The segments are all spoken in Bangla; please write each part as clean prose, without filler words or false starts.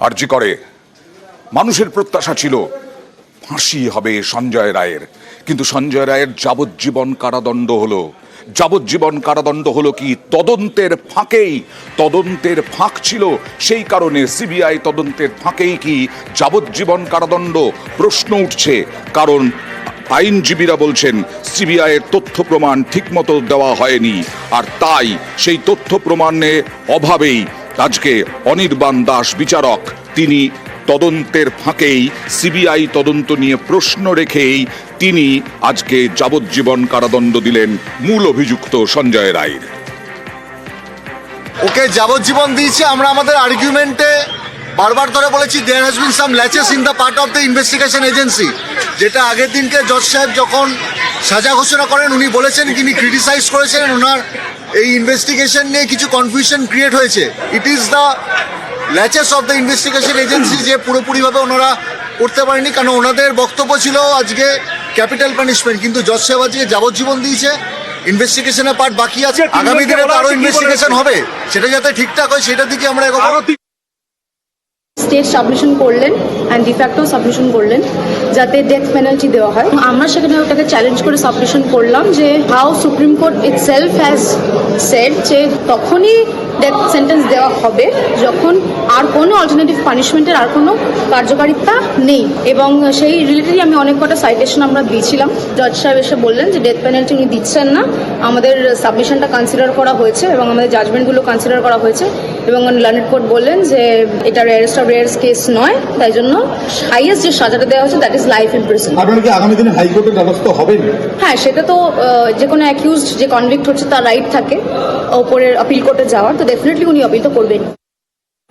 আরজি করে মানুষের প্রত্যাশা ছিল ফাঁসি হবে সঞ্জয় রায়ের, কিন্তু সঞ্জয় রায়ের যাবজ্জীবন কারাদণ্ড হলো। যাবজ্জীবন কারাদণ্ড হলো কি তদন্তের ফাঁকেই, তদন্তের ফাঁক ছিল, সেই কারণে সিবিআই তদন্তের ফাঁকেই কি যাবজ্জীবন কারাদণ্ড? প্রশ্ন উঠছে, কারণ আইনজীবীরা বলছেন সিবিআই এর তথ্য প্রমাণ ঠিকমতো দেওয়া হয়নি, আর তাই সেই তথ্য প্রমাণের অভাবেই আজকে অনির্বাণ দাস বিচারক তিনি তদন্তের ফাঁকেই সিবিআই তদন্ত নিয়ে প্রশ্ন রেখেই তিনি আজকে যাবজ্জীবন কারাদণ্ড দিলেন মূল অভিযুক্ত সঞ্জয় রায়ের। ওকে যাবজ্জীবন দিয়েছে। আমরা আমাদের আর্গুমেন্টে বারবার ধরে বলেছি there has been some laches in the part of the investigation agency, যেটা আগের দিনকে জজ সাহেব যখন সাজা ঘোষণা করেন উনি বলেছেন, তিনি ক্রিটিসাইজ করেছেন ওনার এই ইনভেস্টিগেশন নিয়ে কিছু কনফিউশন ক্রিয়েট হয়েছে। It is the ল্যাচেস of the investigation agency যে পুরোপুরিভাবে ওনারা করতে পারেনি, কারণ ওনাদের বক্তব্য ছিল আজকে ক্যাপিটাল পানিশমেন্ট, কিন্তু জজ সাহেব আজকে যাবজ্জীবন দিয়েছে। ইনভেস্টিগেশনের পার্ট বাকি আছে, আগামী দিনে আরো ইনভেস্টিগেশন হবে, সেটা যাতে ঠিকঠাক হয় সেটার দিকে আমরা এগোবো। স্টেট সাবমিশন করলেন অ্যান্ড ডিফ্যাক্টো সাবমিশন করলেন যাতে ডেথ পেনাল্টি দেওয়া হয়। আমরা সেখানে ওটাকে চ্যালেঞ্জ করে সাবমিশন করলাম যে how supreme court itself has said যে তখনই ডেথ সেন্টেন্স দেওয়া হবে যখন আর কোনো অল্টারনেটিভ পানিশমেন্টের আর কোনো কার্যকারিতা নেই, এবং সেই রিলেটেডই আমি অনেক কটা সাইটেশন আমরা দিয়েছিলাম। জজ সাহেব এসে বললেন যে ডেথ পেনাল্টি উনি দিচ্ছেন না, আমাদের সাবমিশনটা কনসিডার করা হয়েছে এবং আমাদের জাজমেন্টগুলো কনসিডার করা হয়েছে, এবং লার্নেড কোর্ট বললেন যে এটা রেয়ারেস্ট অফ রেয়ারস কেস নয়, তাই জন্য হাইয়েস্ট যে সাজাটা দেওয়া হয়েছে দ্যাট ইজ লাইফ ইমপ্রিজনমেন্ট। আপনারা কি আগামী দিনে হাইকোর্টের দ্বারস্থ হবেন? হ্যাঁ, সেটা তো যে কোনো অ্যাকিউজড যে কনভিক্ট হচ্ছে তার রাইট থাকে ওপরের আপিল কোর্টে যাওয়ার, তো ডেফিনেটলি উনি আপিল তো করবেন।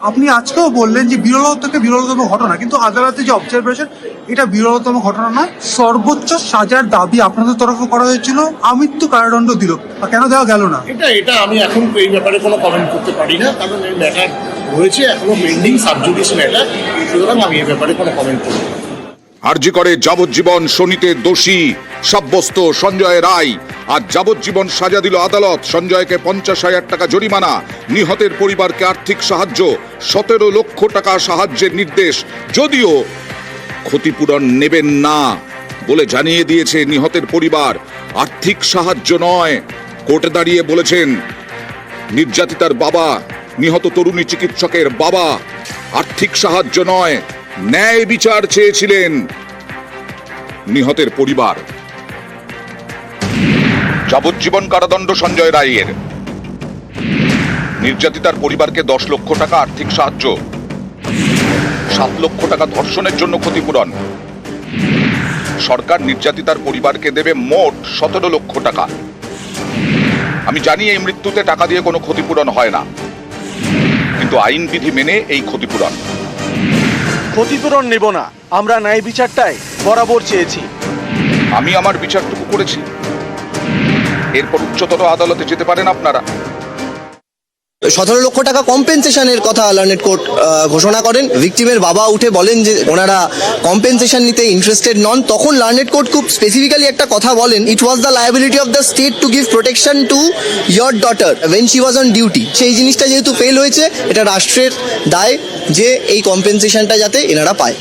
আপনি আজকেও বললেন যে বিরলতম ঘটনা, কিন্তু আদালতে যে অবজারভেশন এটা বিরলতম ঘটনা নয়। সর্বোচ্চ সাজার দাবি আপনাদের তরফে করা হয়েছিল, আমৃত্যু কারাদণ্ড দিল, কেন দেওয়া গেল না? এটা আমি এখন এই ব্যাপারে কোনো কমেন্ট করতে পারি না, কারণ এই ম্যাটার রয়েছে এখনো পেন্ডিং সাবজুডিস ম্যাটার, সুতরাং আমি এই ব্যাপারে কোনো কমেন্ট করব না। আরজি করে যাবজ্জীবন শনিতে দোষী সাব্যস্ত সঞ্জয় রায়। আজ যাবজ্জীবন সাজা দিল আদালত। সঞ্জয়কে 50,000 টাকা জরিমানা, নিহতের পরিবারকে আর্থিক সাহায্য, 17 লক্ষ টাকা সাহায্যের নির্দেশ, যদিও ক্ষতিপূরণ নেবেন না বলে জানিয়ে দিয়েছে নিহতের পরিবার। আর্থিক সাহায্য নয়, কোর্টে দাঁড়িয়ে বলেছেন নির্যাতিতার বাবা, নিহত তরুণী চিকিৎসকের বাবা, আর্থিক সাহায্য নয়, ন্যায় বিচার চেয়েছিলেন নিহতের পরিবার। যাবজ্জীবন কারাদণ্ড সঞ্জয় রায়ের। নির্যাতিতার পরিবারকে 10 লক্ষ টাকা আর্থিক সাহায্য, 7 লক্ষ টাকা ধর্ষণের জন্য ক্ষতিপূরণ। সরকার নির্যাতিতার পরিবারকে দেবে মোট 17 লক্ষ টাকা। আমি জানি এই মৃত্যুতে টাকা দিয়ে কোনো ক্ষতিপূরণ হয় না, কিন্তু আইনবিধি মেনে এই ক্ষতিপূরণ। ক্ষতিপূরণ নেব না, আমরা ন্যায় বিচারটাই বরাবর চেয়েছি। আমি আমার বিচারটুকু করেছি, এরপর উচ্চতর আদালতে যেতে পারেন আপনারা। 17 লক্ষ টাকা কম্পেনসেশনের কথা লার্নেড কোর্ট ঘোষণা করেন। ভিকটিমের বাবা উঠে বলেন যে ওনারা কম্পেনসেশন নিতে ইন্টারেস্টেড নন। তখন লার্নেড কোর্ট খুব স্পেসিফিক্যালি একটা কথা বলেন, it was the liability of the state to give protection to your daughter when she was on duty. সেই জিনিসটা যেহেতু ফেল হয়েছে, এটা রাষ্ট্রের দায় যে এই কম্পেনসেশনটা যাতে এনারা পায়।